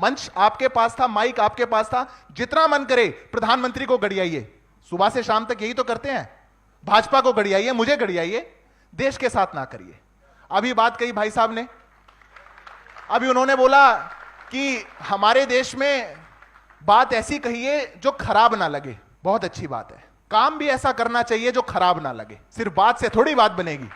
मंच आपके पास था, माइक आपके पास था, जितना मन करे प्रधानमंत्री को गड़ियाइए। सुबह से शाम तक यही तो करते हैं, भाजपा को गड़ियाइए, मुझे गड़ियाइए, देश के साथ ना करिए। अभी बात कही भाई साहब ने, अभी उन्होंने बोला कि हमारे देश में बात ऐसी कहिए जो खराब ना लगे। बहुत अच्छी बात है, काम भी ऐसा करना चाहिए जो खराब ना लगे। सिर्फ बात से थोड़ी बात बनेगी।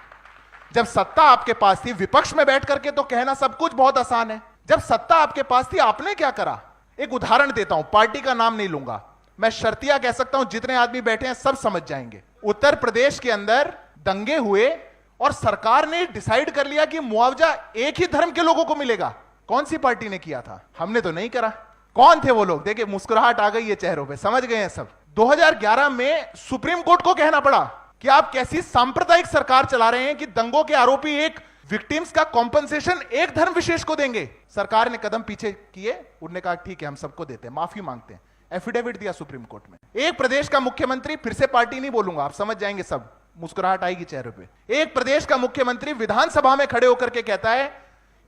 जब सत्ता आपके पास थी, विपक्ष में बैठ करके तो कहना सब कुछ बहुत आसान है। जब सत्ता आपके पास थी, आपने क्या करा? एक उदाहरण देता हूं, पार्टी का नाम नहीं लूंगा, मैं शर्तिया कह सकता हूं, जितने आदमी बैठे हैं सब समझ जाएंगे। उत्तर प्रदेश के अंदर दंगे हुए और सरकार ने डिसाइड कर लिया कि मुआवजा एक ही धर्म के लोगों को मिलेगा। कौन सी पार्टी ने किया था? हमने तो नहीं करा। कौन थे वो लोग? देखिए मुस्कुराहट आ गई है चेहरों पे, समझ गए हैं सब। 2011 में सुप्रीम कोर्ट को कहना पड़ा कि आप कैसी सांप्रदायिक सरकार चला रहे हैं कि दंगों के आरोपी एक विक्टिम्स का कॉम्पनसेशन एक धर्म विशेष को देंगे। सरकार ने कदम पीछे किए, उन्होंने कहा ठीक है हम सबको देते हैं, माफी मांगते हैं, एफिडेविट दिया सुप्रीम कोर्ट में। एक प्रदेश का मुख्यमंत्री, फिर से पार्टी नहीं बोलूंगा, आप समझ जाएंगे सब, मुस्कुराहट आएगी चेहरे पे। एक प्रदेश का मुख्यमंत्री विधानसभा में खड़े होकर के कहता है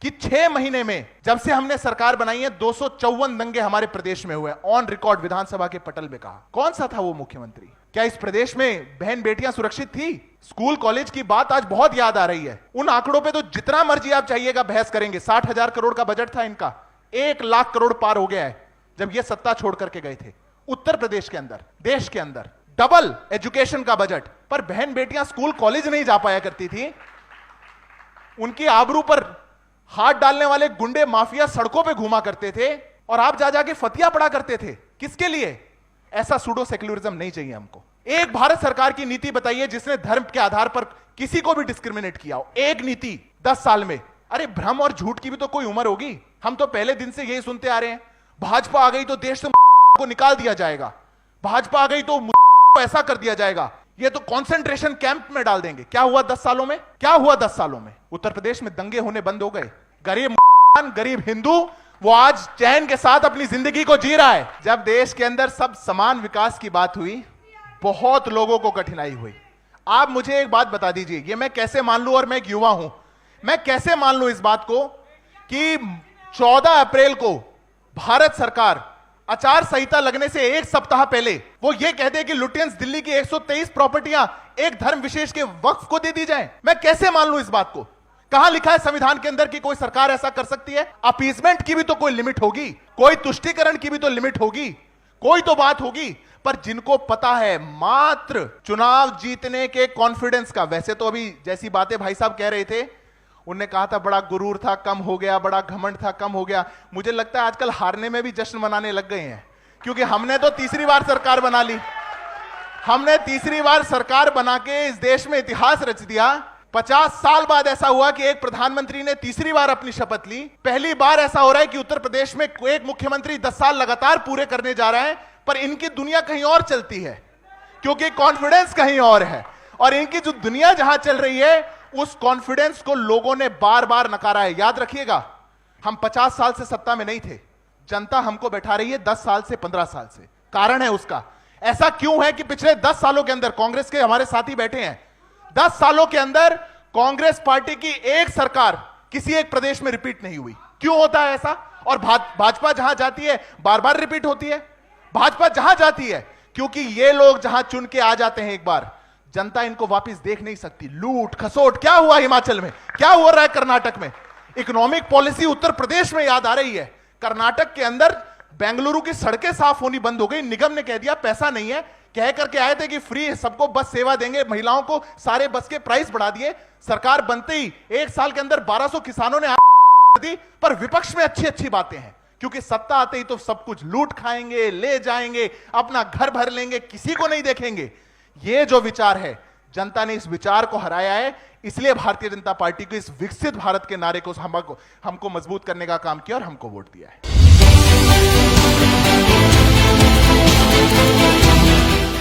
कि 6 महीने में जब से हमने सरकार बनाई है 254 दंगे हमारे प्रदेश में हुए, ऑन रिकॉर्ड विधानसभा के पटल में कहा। कौन सा था वो मुख्यमंत्री? क्या इस प्रदेश में बहन बेटियां सुरक्षित थी? स्कूल कॉलेज की बात आज बहुत याद आ रही है। उन आंकड़ों पे तो जितना मर्जी आप चाहिएगा बहस करेंगे। 60,000 करोड़ का बजट था इनका, 1 लाख करोड़ पार हो गया है जब ये सत्ता छोड़ करके गए थे। उत्तर प्रदेश के अंदर, देश के अंदर डबल एजुकेशन का बजट, पर बहन बेटियां स्कूल कॉलेज नहीं जा पाया करती थी। उनकी आबरू पर हाथ डालने वाले गुंडे माफिया सड़कों पे घूमा करते थे और आप जा जाके फतिया पड़ा करते थे। किसके लिए? ऐसा सूडो सेक्युलरिज्म नहीं चाहिए हमको। एक भारत सरकार की नीति बताइए जिसने धर्म के आधार पर किसी को भी डिस्क्रिमिनेट किया हो। एक नीति 10 साल में। अरे भ्रम और झूठ की भी तो कोई उम्र होगी। हम तो पहले दिन से यही सुनते आ रहे हैं, भाजपा आ गई तो देश से को निकाल दिया जाएगा, भाजपा आ गई तो ऐसा कर दिया जाएगा, ये तो कंसंट्रेशन कैंप में डाल देंगे। क्या हुआ 10 सालों में? क्या हुआ 10 सालों में? उत्तर प्रदेश में दंगे होने बंद हो गए। गरीब हिंदू वो आज चैन के साथ अपनी जिंदगी को जी रहा है। जब देश के अंदर सब समान विकास की बात हुई, बहुत लोगों को कठिनाई हुई। आप मुझे एक बात बता दीजिए, ये मैं कैसे मान लूं, और मैं एक युवा हूं, मैं कैसे मान लूं इस बात को कि 14 अप्रैल को भारत सरकार आचार संहिता लगने से 1 सप्ताह पहले वो ये कहते हैं कि लुटियंस दिल्ली की 123 प्रॉपर्टियां एक धर्म विशेष के वक्फ को दे दी जाए। मैं कैसे मान लूं इस बात को? कहां लिखा है संविधान के अंदर कि कोई सरकार ऐसा कर सकती है? अपीसमेंट की भी तो कोई लिमिट होगी, कोई तुष्टीकरण की भी तो लिमिट होगी, कोई तो बात होगी। पर जिनको पता है मात्र चुनाव जीतने के कॉन्फिडेंस का, वैसे तो अभी जैसी बातें भाई साहब कह रहे थे, उनने कहा था बड़ा गुरूर था कम हो गया, बड़ा घमंड था कम हो गया। मुझे लगता है आजकल हारने में भी जश्न मनाने लग गए हैं, क्योंकि हमने तो तीसरी बार सरकार बना ली। हमने तीसरी बार सरकार बना के इस देश में इतिहास रच दिया। 50 साल बाद ऐसा हुआ कि एक प्रधानमंत्री ने तीसरी बार अपनी शपथ ली। पहली बार ऐसा हो रहा है कि उत्तर प्रदेश में एक मुख्यमंत्री 10 साल लगातार पूरे करने जा रहा है, पर इनकी दुनिया कहीं और चलती है, क्योंकि कॉन्फिडेंस कहीं और है। और इनकी जो दुनिया जहां चल रही है, उस कॉन्फिडेंस को लोगों ने बार बार नकारा है। याद रखिएगा, हम 50 साल से सत्ता में नहीं थे, जनता हमको बैठा रही है 10 साल से, 15 साल से। कारण है उसका। ऐसा क्यों है कि पिछले 10 सालों के अंदर कांग्रेस के हमारे साथी बैठे हैं, 10 सालों के अंदर कांग्रेस पार्टी की एक सरकार किसी एक प्रदेश में रिपीट नहीं हुई। क्यों होता है ऐसा? और भाजपा जहां जाती है बार बार रिपीट होती है। भाजपा जहां जाती है, क्योंकि ये लोग जहां चुन के आ जाते हैं एक बार, जनता इनको वापस देख नहीं सकती। लूट खसोट क्या हुआ हिमाचल में, क्या हो रहा है कर्नाटक में, इकोनॉमिक पॉलिसी उत्तर प्रदेश में याद आ रही है। कर्नाटक के अंदर बेंगलुरु की सड़कें साफ होनी बंद हो गई, निगम ने कह दिया पैसा नहीं है, कह करके आए थे कि फ्री सबको बस सेवा देंगे, महिलाओं को सारे बस के प्राइस बढ़ा दिए। सरकार बनते ही 1 साल के अंदर 1200 किसानों ने दी। पर विपक्ष में अच्छी अच्छी बातें हैं, क्योंकि सत्ता आते ही तो सब कुछ लूट खाएंगे, ले जाएंगे, अपना घर भर लेंगे, किसी को नहीं देखेंगे। ये जो विचार है, जनता ने इस विचार को हराया है। इसलिए भारतीय जनता पार्टी को इस विकसित भारत के नारे को हमको मजबूत करने का काम किया और हमको वोट दिया है।